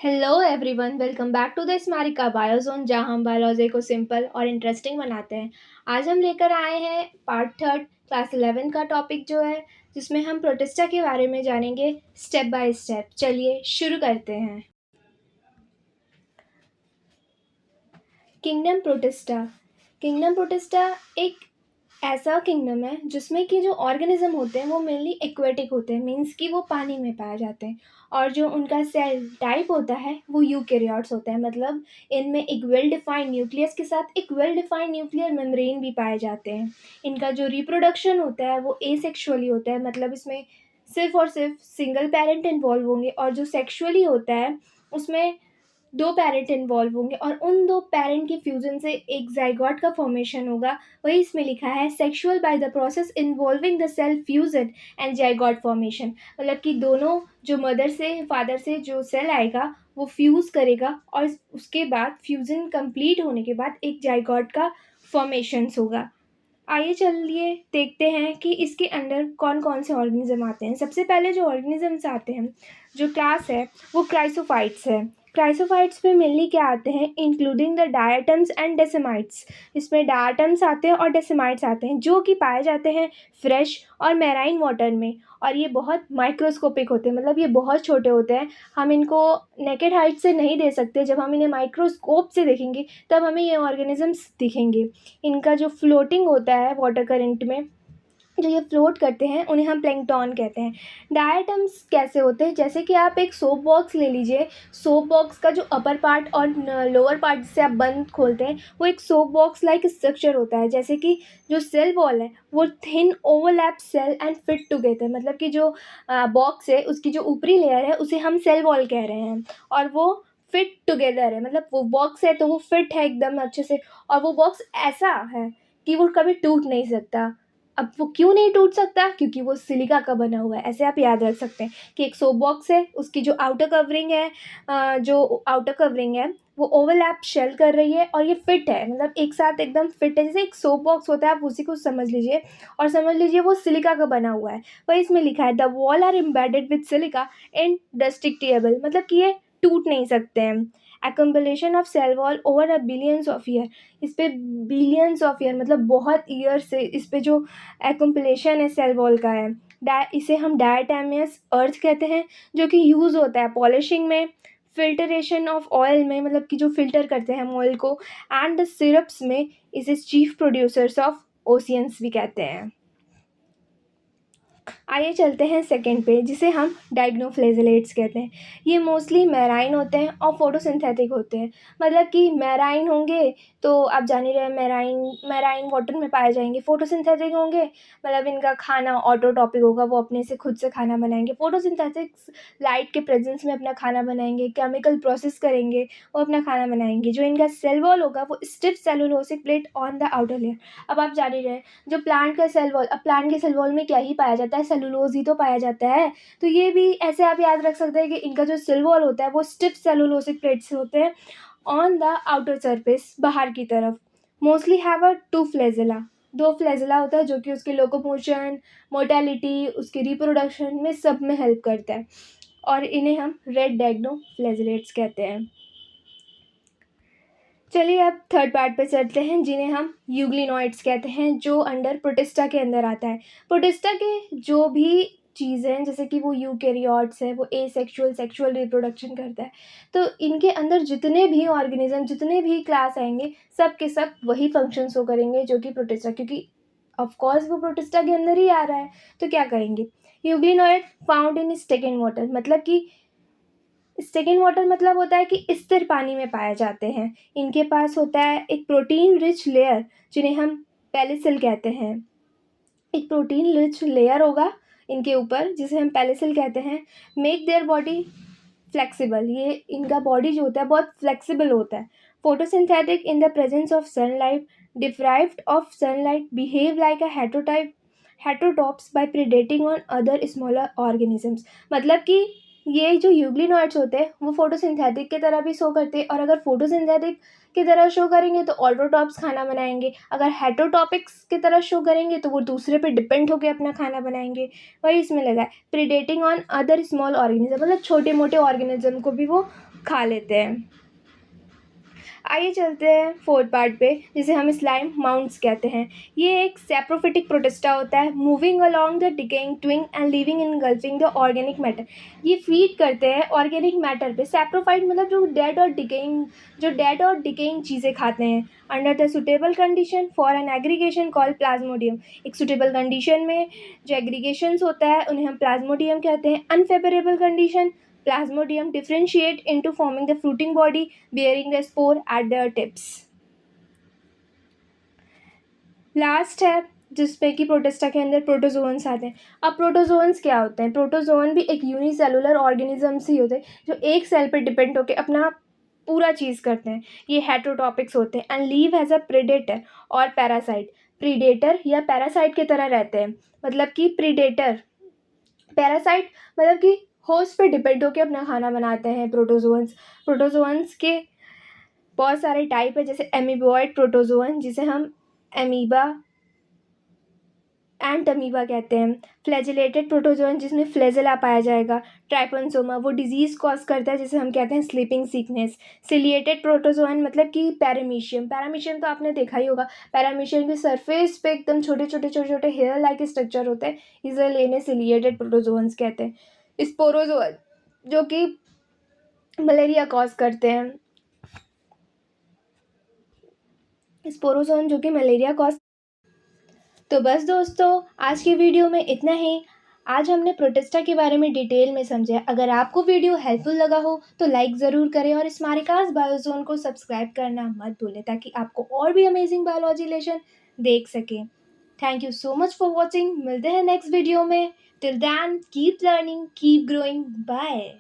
Hello everyone, welcome back to the Smarika biozone, जहां हम biology को सिंपल और इंटरेस्टिंग बनाते हैं। आज हम लेकर आए हैं पार्ट थर्ड क्लास 11 का टॉपिक जो है, जिसमें हम प्रोटिस्टा के बारे में जानेंगे स्टेप बाय स्टेप। चलिए शुरू करते हैं। Kingdom protista. किंगडम प्रोटिस्टा एक ऐसा किंगडम है जिसमें कि जो ऑर्गेनिज्म होते हैं वो मेनली एक्वेटिक होते हैं, मीन्स कि वो पानी में पाए जाते हैं। और जो उनका सेल टाइप होता है वो यूकेरियोट्स होता है, मतलब इनमें एक वेल डिफाइंड न्यूक्लियस के साथ एक वेल डिफाइंड न्यूक्लियर मेम्ब्रेन भी पाए जाते हैं। इनका जो रिप्रोडक्शन होता है वो एसेक्सुअली होता है, मतलब इसमें सिर्फ और सिर्फ सिंगल पेरेंट इन्वॉल्व होंगे, और जो सेक्सुअली होता है उसमें दो पेरेंट इन्वॉल्व होंगे और उन दो पेरेंट के फ्यूजन से एक जाइगोट का फॉर्मेशन होगा। वही इसमें लिखा है sexual by the process involving the cell fusion and zygote formation, मतलब कि दोनों जो मदर से फादर से जो सेल आएगा वो फ्यूज़ करेगा और उसके बाद फ्यूजन कंप्लीट होने के बाद एक जाइगोट का फॉर्मेशंस होगा। आइए चलिए देखते हैं कि इसके अंदर कौन कौन से ऑर्गेनिज्म आते हैं। सबसे पहले जो ऑर्गेनिजम्स आते हैं, जो क्लास है वो क्राइसोफाइट्स है। क्राइसोफाइट्स में मेनली क्या आते हैं, इंक्लूडिंग द डायटम्स एंड डेसिमाइट्स। इसमें डायटम्स आते हैं और डेसिमाइट्स आते हैं जो कि पाए जाते हैं फ्रेश और मैराइन वाटर में। और ये बहुत माइक्रोस्कोपिक होते हैं, मतलब ये बहुत छोटे होते हैं। हम इनको नेकेड हाइट से नहीं दे सकते, जब हम इन्हें माइक्रोस्कोप से देखेंगे तब हमें ये ऑर्गेनिजम्स दिखेंगे। इनका जो फ्लोटिंग होता है वाटर करंट में, जो ये फ्लोट करते हैं उन्हें हम प्लैंकटन कहते हैं। डायटम्स कैसे होते हैं, जैसे कि आप एक सोप बॉक्स ले लीजिए। सोप बॉक्स का जो अपर पार्ट और लोअर पार्ट जिसे आप बंद खोलते हैं वो एक सोप बॉक्स लाइक स्ट्रक्चर होता है। जैसे कि जो सेल वॉल है वो thin overlap cell and fit together, मतलब कि जो बॉक्स है उसकी जो ऊपरी लेयर है उसे हम सेल वॉल कह रहे हैं। और वो फिट टुगेदर है, मतलब वो बॉक्स है तो वो फिट है एकदम अच्छे से। और वो बॉक्स ऐसा है कि वो कभी टूट नहीं सकता। अब वो क्यों नहीं टूट सकता, क्योंकि वो सिलिका का बना हुआ है। ऐसे आप याद रख सकते हैं कि एक सोप बॉक्स है, उसकी जो आउटर कवरिंग है, जो आउटर कवरिंग है वो ओवरलैप शेल कर रही है और ये फिट है, मतलब एक साथ एकदम फिट है। जैसे एक सोप बॉक्स होता है आप उसी को समझ लीजिए, और समझ लीजिए वो सिलिका का बना हुआ है। वही इसमें लिखा है the wall are embedded with silica indestructible, मतलब कि ये टूट नहीं सकते हैं। accumulation of cell wall over a billions of year. इस पे बिलियंस ऑफ ईयर मतलब बहुत ईयर से इस पे जो एक्युमुलेशन है सेल वॉल का है। इसे हम डायटैमियस अर्थ कहते हैं, जो कि यूज़ होता है पॉलिशिंग में, फिल्टरेशन ऑफ ऑयल में, मतलब कि जो फिल्टर करते हैं हम ऑयल को, एंड द सिरप्स में। इसे चीफ प्रोड्यूसर्स ऑफ ओशियंस भी कहते हैं। आइए चलते हैं सेकंड पे, जिसे हम डायग्नोफ्लेजेलेट्स कहते हैं। ये मोस्टली मैराइन होते हैं और फोटोसिंथेटिक होते हैं, मतलब कि मैराइन होंगे तो आप जान ही रहे हैं, मैराइन मैराइन वाटर में पाए जाएंगे। फोटोसिंथेटिक होंगे मतलब इनका खाना ऑटोटॉपिक होगा, वो अपने से खुद से खाना बनाएंगे। फोटोसिंथेटिक्स लाइट के प्रेजेंस में अपना खाना बनाएंगे, केमिकल प्रोसेस करेंगे, वो अपना खाना बनाएंगे। जो इनका सेल वॉल होगा वो stiff cellulosic plate on the outer layer. अब आप जान ही रहे हैं जो प्लांट का सेल वॉल, अब प्लांट के सेल वॉल में क्या ही पाया जाता है, सेलुलोज ही तो पाया जाता है। तो ये भी ऐसे आप याद रख सकते हैं कि इनका जो सेल वॉल होता है वो स्टिफ सेलुलोसिक प्लेट्स होते हैं ऑन द आउटर सरफेस, बाहर की तरफ। Mostly have a two flagella, दो फ्लैजेला होता है जो कि उसके लोकोमोशन, मोटेलिटी, उसके रिप्रोडक्शन में सब में हेल्प करता है। और इन्हें हम रेड डायग्नो फ्लैजेलेट्स कहते हैं। चलिए अब थर्ड पार्ट पे चलते हैं, जिन्हें हम यूग्लिनॉइड्स कहते हैं, जो अंडर प्रोटिस्टा के अंदर आता है। प्रोटिस्टा के जो भी चीज़ें हैं, जैसे कि वो यूकेरियोट्स है, वो एसेक्सुअल सेक्सुअल रिप्रोडक्शन करता है। तो इनके अंदर जितने भी ऑर्गेनिज्म, जितने भी क्लास आएंगे, सब के सब वही फंक्शन शो करेंगे जो कि प्रोटिस्टा, क्योंकि ऑफ कोर्स वो प्रोटिस्टा के अंदर ही आ रहा है। तो क्या करेंगे, यूग्लिनॉइड फाउंड इन स्टेगन वाटर, मतलब कि स्टेगन वाटर मतलब होता है कि स्थिर पानी में पाए जाते हैं। इनके पास होता है एक प्रोटीन रिच लेयर, जिन्हें हम पेलिसिल कहते हैं। एक प्रोटीन रिच लेयर होगा इनके ऊपर जिसे हम पेलिसिल कहते हैं। मेक देयर बॉडी फ्लेक्सिबल, ये इनका बॉडी जो होता है बहुत फ्लेक्सिबल होता है। Photosynthetic in the presence of sunlight, deprived of sunlight, behave like a heterotype heterotops by predating on other smaller organisms, मतलब कि ये जो यूग्लिनोइड्स होते हैं वो फोटोसिंथेटिक की तरह भी शो करते हैं, और अगर फोटोसिंथेटिक की तरह शो करेंगे तो ऑटोट्रॉप्स खाना बनाएंगे, अगर हेटरोटॉपिक्स की तरह शो करेंगे तो वो दूसरे पे डिपेंड होकर अपना खाना बनाएंगे। वही इसमें लगा है, प्रीडेटिंग ऑन अदर स्मॉल ऑर्गेनिज्म, मतलब छोटे मोटे ऑर्गेनिज्म को भी वो खा लेते हैं। आइए चलते हैं फोर्थ पार्ट पे, जिसे हम स्लाइम माउंट्स कहते हैं। ये एक सैप्रोफिटिक प्रोटिस्टा होता है, moving along the decaying twig and living engulfing the organic matter. ये फीड करते हैं ऑर्गेनिक मैटर पे। सैप्रोफाइट मतलब जो डेड और डिकेइंग चीज़ें खाते हैं। Under the suitable condition for an aggregation called plasmodium. एक सुटेबल कंडीशन में जो एग्रीगेशंस होता है उन्हें हम प्लाज्मोडियम कहते हैं। Unfavourable condition, Plasmodium differentiate into forming the fruiting body bearing the spore at their tips. Last है जिसपे कि प्रोटिस्टा के अंदर प्रोटोजोन्स आते हैं। अब प्रोटोजोन्स क्या होते हैं? प्रोटोजोन भी एक यूनिसेलुलर ऑर्गेनिजम्स ही होते हैं जो एक सेल पर डिपेंड होकर अपना पूरा चीज़ करते हैं। ये हेटरोटॉपिक्स होते हैं and leave has a predator और पैरासाइट। प्रीडेटर या पैरासाइट की तरह रहते हैं, मतलब कि प्रीडेटर, पैरासाइट मतलब कि होस्ट पे डिपेंड होकर अपना खाना बनाते हैं प्रोटोजोन्स। प्रोटोजोन्स के बहुत सारे टाइप है, जैसे एमीबॉइड प्रोटोजोन जिसे हम एमीबा एंड अमीबा कहते हैं। फ्लैजिलेटेड प्रोटोजोन जिसमें फ्लैजिला पाया जाएगा। ट्राइपनसोमा वो डिजीज़ कॉज करता है जिसे हम कहते हैं स्लीपिंग सिकनेस। सिलिएटेड प्रोटोजोन मतलब कि पैरामीशियम, पैरामीशियम तो आपने देखा ही होगा। पैरामीशियम के सरफेस पे एकदम छोटे छोटे हेयर लाइक स्ट्रक्चर होते हैं, इसलिए इन्हें सिलिएटेड प्रोटोजोन्स कहते हैं। स्पोरोजोन जो कि मलेरिया कॉज करते हैं, स्पोरोजोन जो कि मलेरिया कॉज। तो बस दोस्तों, आज की वीडियो में इतना ही। आज हमने प्रोटिस्टा के बारे में डिटेल में समझा। अगर आपको वीडियो हेल्पफुल लगा हो तो लाइक ज़रूर करें और स्मारिकास बायोजोन को सब्सक्राइब करना मत भूलें ताकि आपको और भी अमेजिंग बायोलॉजी लेसन देख सकें। Thank you so much for watching. मिलते हैं नेक्स्ट वीडियो में। Till then keep learning, keep growing, bye.